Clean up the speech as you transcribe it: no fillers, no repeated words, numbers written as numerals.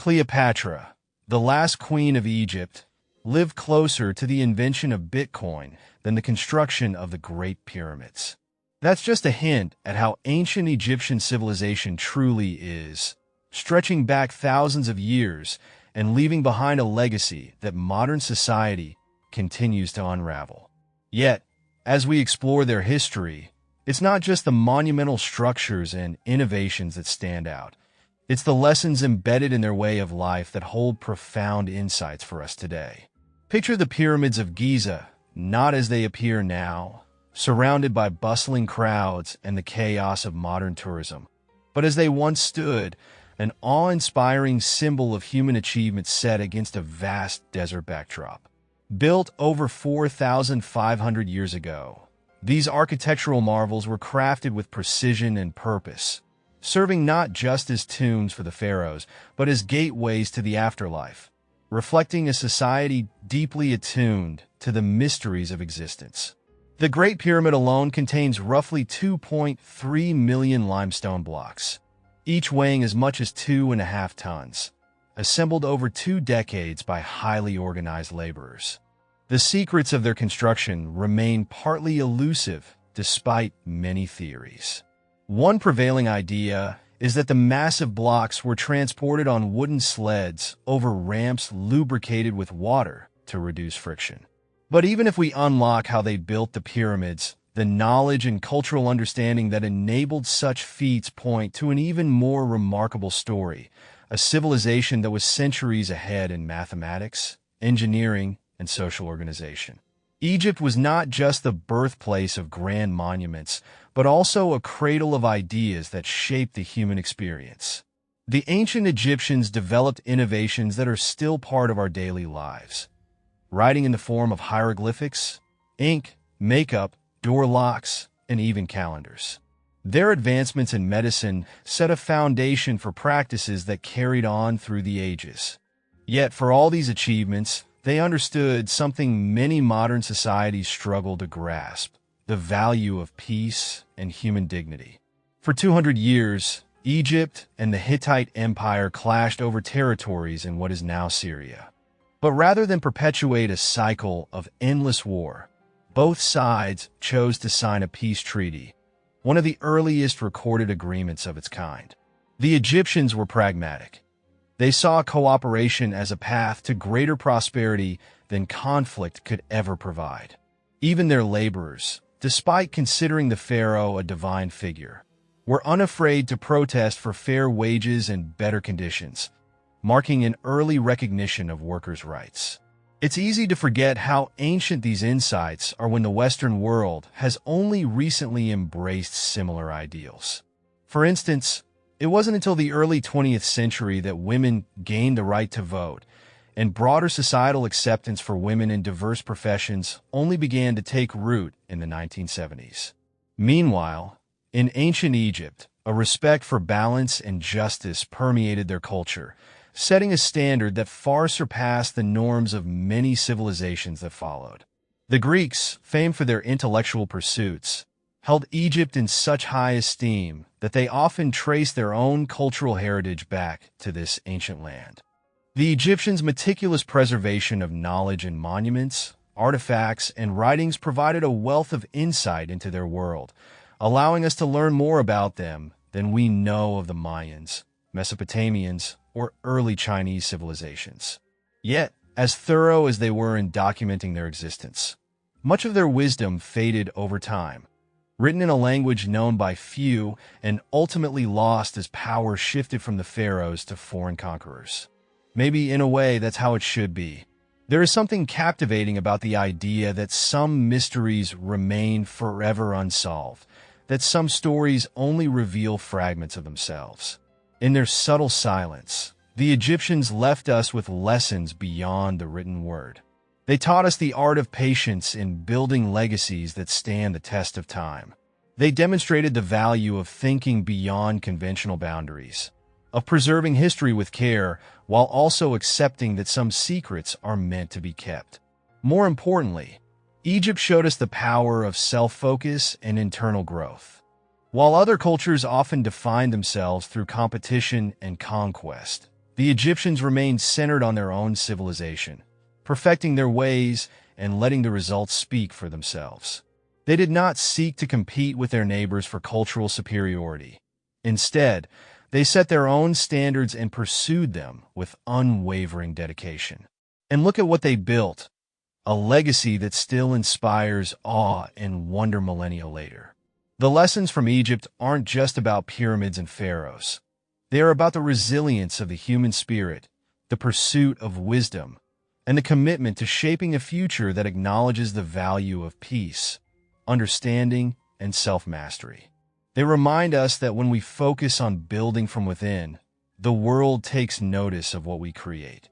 Cleopatra, the last queen of Egypt, lived closer to the invention of Bitcoin than the construction of the Great Pyramids. That's just a hint at how ancient Egyptian civilization truly is, stretching back thousands of years and leaving behind a legacy that modern society continues to unravel. Yet, as we explore their history, it's not just the monumental structures and innovations that stand out. It's the lessons embedded in their way of life that hold profound insights for us today. Picture the pyramids of Giza, not as they appear now, surrounded by bustling crowds and the chaos of modern tourism, but as they once stood, an awe-inspiring symbol of human achievement set against a vast desert backdrop. Built over 4,500 years ago, these architectural marvels were crafted with precision and purpose, serving not just as tombs for the pharaohs, but as gateways to the afterlife, reflecting a society deeply attuned to the mysteries of existence. The Great Pyramid alone contains roughly 2.3 million limestone blocks, each weighing as much as 2.5 tons, assembled over 2 decades by highly organized laborers. The secrets of their construction remain partly elusive despite many theories. One prevailing idea is that the massive blocks were transported on wooden sleds over ramps lubricated with water to reduce friction. But even if we unlock how they built the pyramids, the knowledge and cultural understanding that enabled such feats point to an even more remarkable story, a civilization that was centuries ahead in mathematics, engineering, and social organization. Egypt was not just the birthplace of grand monuments, but also a cradle of ideas that shaped the human experience. The ancient Egyptians developed innovations that are still part of our daily lives. Writing in the form of hieroglyphics, ink, makeup, door locks, and even calendars. Their advancements in medicine set a foundation for practices that carried on through the ages. Yet for all these achievements, they understood something many modern societies struggle to grasp: the value of peace and human dignity. For 200 years, Egypt and the Hittite Empire clashed over territories in what is now Syria. But rather than perpetuate a cycle of endless war, both sides chose to sign a peace treaty, one of the earliest recorded agreements of its kind. The Egyptians were pragmatic. They saw cooperation as a path to greater prosperity than conflict could ever provide. Even their laborers, despite considering the pharaoh a divine figure, were unafraid to protest for fair wages and better conditions, marking an early recognition of workers' rights. It's easy to forget how ancient these insights are when the Western world has only recently embraced similar ideals. For instance, it wasn't until the early 20th century that women gained the right to vote, and broader societal acceptance for women in diverse professions only began to take root in the 1970s. Meanwhile, in ancient Egypt, a respect for balance and justice permeated their culture, setting a standard that far surpassed the norms of many civilizations that followed. The Greeks, famed for their intellectual pursuits, held Egypt in such high esteem that they often traced their own cultural heritage back to this ancient land. The Egyptians' meticulous preservation of knowledge and monuments, artifacts, and writings provided a wealth of insight into their world, allowing us to learn more about them than we know of the Mayans, Mesopotamians, or early Chinese civilizations. Yet, as thorough as they were in documenting their existence, much of their wisdom faded over time, written in a language known by few and ultimately lost as power shifted from the pharaohs to foreign conquerors. Maybe in a way that's how it should be. There is something captivating about the idea that some mysteries remain forever unsolved, that some stories only reveal fragments of themselves. In their subtle silence, the Egyptians left us with lessons beyond the written word. They taught us the art of patience in building legacies that stand the test of time. They demonstrated the value of thinking beyond conventional boundaries, of preserving history with care while also accepting that some secrets are meant to be kept. More importantly, Egypt showed us the power of self-focus and internal growth. While other cultures often define themselves through competition and conquest, The Egyptians remained centered on their own civilization, perfecting their ways and letting the results speak for themselves. They did not seek to compete with their neighbors for cultural superiority. Instead, they set their own standards and pursued them with unwavering dedication. And look at what they built, a legacy that still inspires awe and wonder millennia later. The lessons from Egypt aren't just about pyramids and pharaohs. They are about the resilience of the human spirit, the pursuit of wisdom, and the commitment to shaping a future that acknowledges the value of peace, understanding, and self-mastery. They remind us that when we focus on building from within, the world takes notice of what we create.